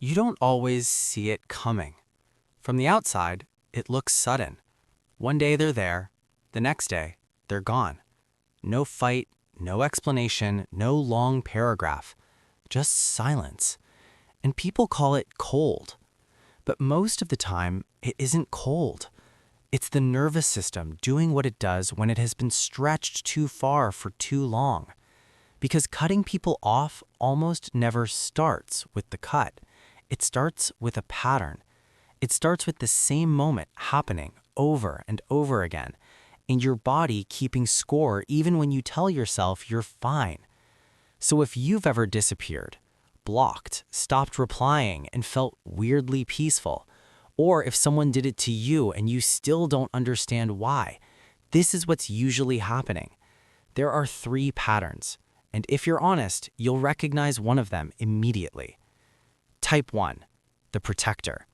You don't always see it coming. From the outside, it looks sudden. One day they're there, the next day, they're gone. No fight, no explanation, no long paragraph, just silence. And people call it cold. But most of the time, it isn't cold. It's the nervous system doing what it does when it has been stretched too far for too long. Because cutting people off almost never starts with the cut. It starts with a pattern. It starts with the same moment happening over and over again, and your body keeping score even when you tell yourself you're fine. So if you've ever disappeared, blocked, stopped replying, and felt weirdly peaceful, or if someone did it to you and you still don't understand why, this is what's usually happening. There are 3 patterns, and if you're honest, you'll recognize one of them immediately. Type 1, the protector.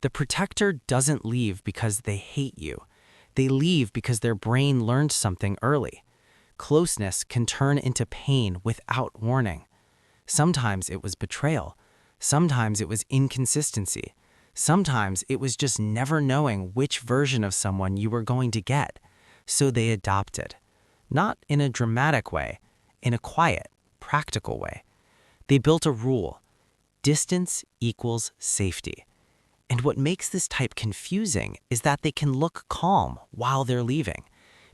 The protector doesn't leave because they hate you. They leave because their brain learned something early. Closeness can turn into pain without warning. Sometimes it was betrayal. Sometimes it was inconsistency. Sometimes it was just never knowing which version of someone you were going to get. So they adopted. Not in a dramatic way, in a quiet, practical way. They built a rule. Distance equals safety. And what makes this type confusing is that they can look calm while they're leaving,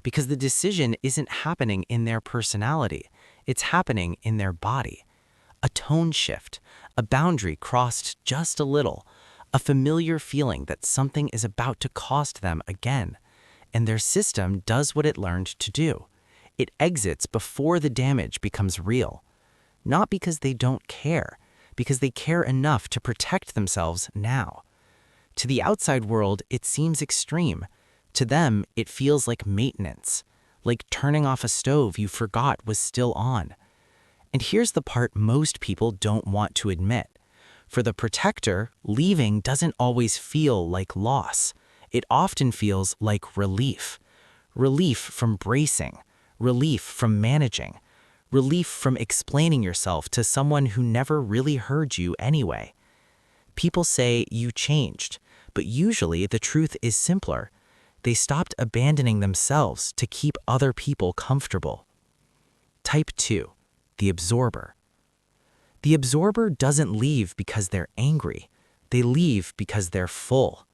because the decision isn't happening in their personality, it's happening in their body. A tone shift, a boundary crossed just a little, a familiar feeling that something is about to cost them again, and their system does what it learned to do. It exits before the damage becomes real. Not because they don't care, because they care enough to protect themselves now. To the outside world, it seems extreme. To them, it feels like maintenance, like turning off a stove you forgot was still on. And here's the part most people don't want to admit. For the protector, leaving doesn't always feel like loss. It often feels like relief. Relief from bracing, relief from managing, relief from explaining yourself to someone who never really heard you anyway. People say you changed, but usually the truth is simpler. They stopped abandoning themselves to keep other people comfortable. Type 2, the absorber. The absorber doesn't leave because they're angry. They leave because they're full.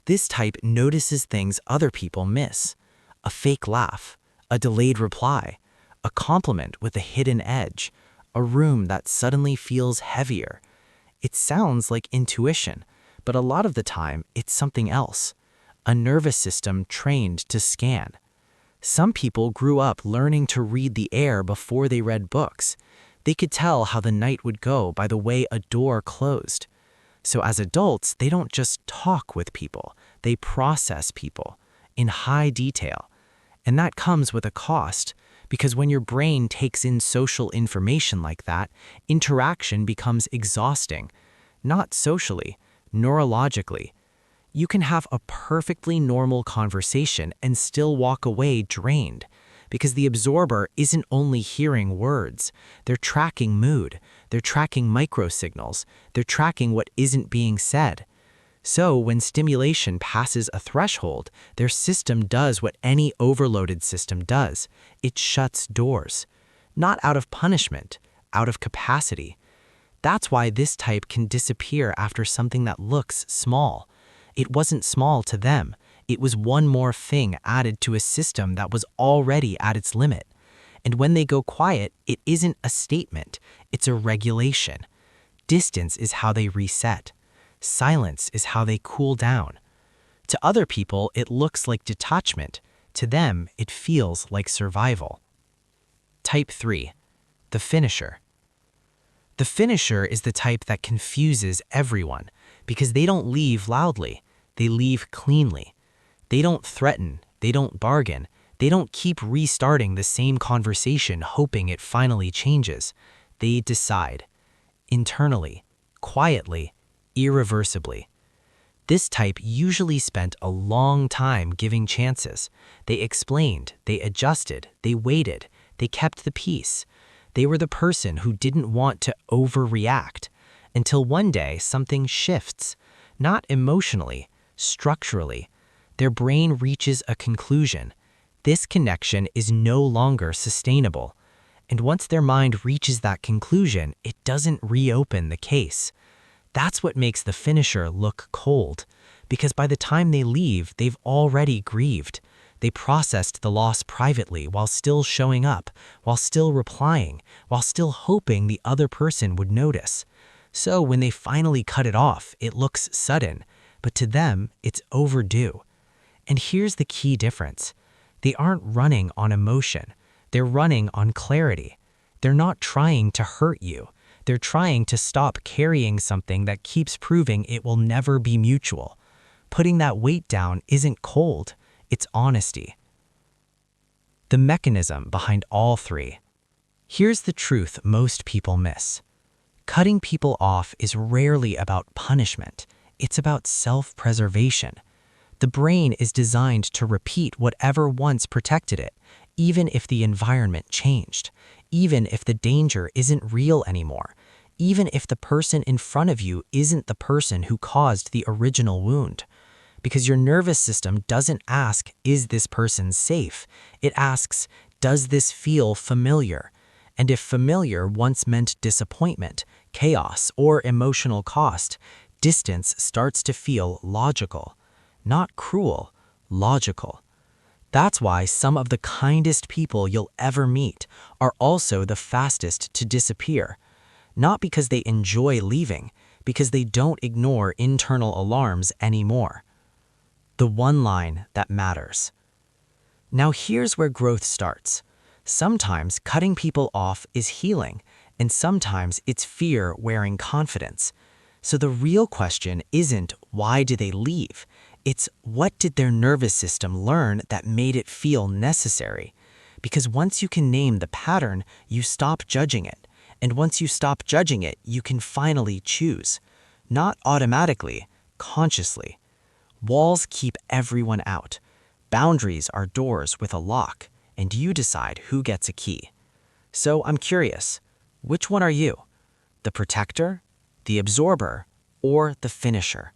This type notices things other people miss. A fake laugh, a delayed reply, a compliment with a hidden edge, a room that suddenly feels heavier. It sounds like intuition, but a lot of the time it's something else. A nervous system trained to scan. Some people grew up learning to read the air before they read books. They could tell how the night would go by the way a door closed. So as adults, they don't just talk with people, they process people in high detail. And that comes with a cost, because when your brain takes in social information like that, interaction becomes exhausting. Not socially, neurologically. You can have a perfectly normal conversation and still walk away drained, because the absorber isn't only hearing words, they're tracking mood, they're tracking microsignals, they're tracking what isn't being said. So when stimulation passes a threshold, their system does what any overloaded system does. It shuts doors. Not out of punishment, out of capacity. That's why this type can disappear after something that looks small. It wasn't small to them. It was one more thing added to a system that was already at its limit. And when they go quiet, it isn't a statement, it's a regulation. Distance is how they reset. Silence is how they cool down. To other people, it looks like detachment. To them, it feels like survival. Type 3, the finisher. The finisher is the type that confuses everyone because they don't leave loudly, they leave cleanly. They don't threaten, they don't bargain, they don't keep restarting the same conversation hoping it finally changes. They decide. Internally, quietly, irreversibly. This type usually spent a long time giving chances. They explained, they adjusted, they waited, they kept the peace. They were the person who didn't want to overreact. until one day something shifts, not emotionally, structurally. Their brain reaches a conclusion. This connection is no longer sustainable. And once their mind reaches that conclusion, it doesn't reopen the case. That's what makes the finisher look cold, because by the time they leave, they've already grieved. They processed the loss privately while still showing up, while still replying, while still hoping the other person would notice. So when they finally cut it off, it looks sudden, but to them, it's overdue. And here's the key difference. They aren't running on emotion. They're running on clarity. They're not trying to hurt you. They're trying to stop carrying something that keeps proving it will never be mutual. Putting that weight down isn't cold, it's honesty. The mechanism behind all three. Here's the truth most people miss. Cutting people off is rarely about punishment. It's about self-preservation. The brain is designed to repeat whatever once protected it, even if the environment changed, even if the danger isn't real anymore, even if the person in front of you isn't the person who caused the original wound. Because your nervous system doesn't ask, is this person safe? It asks, does this feel familiar? And if familiar once meant disappointment, chaos, or emotional cost, distance starts to feel logical. Not cruel, logical. That's why some of the kindest people you'll ever meet are also the fastest to disappear. Not because they enjoy leaving, because they don't ignore internal alarms anymore. The one line that matters. Now here's where growth starts. Sometimes cutting people off is healing, and sometimes it's fear wearing confidence. So the real question isn't why do they leave? It's what did their nervous system learn that made it feel necessary? Because once you can name the pattern, you stop judging it. And once you stop judging it, you can finally choose. Not automatically, consciously. Walls keep everyone out. Boundaries are doors with a lock, and you decide who gets a key. So I'm curious, which one are you? The protector, the absorber, or the finisher?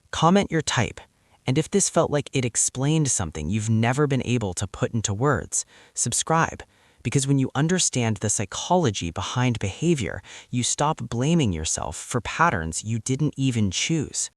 Comment your type, and if this felt like it explained something you've never been able to put into words, subscribe. Because when you understand the psychology behind behavior, you stop blaming yourself for patterns you didn't even choose.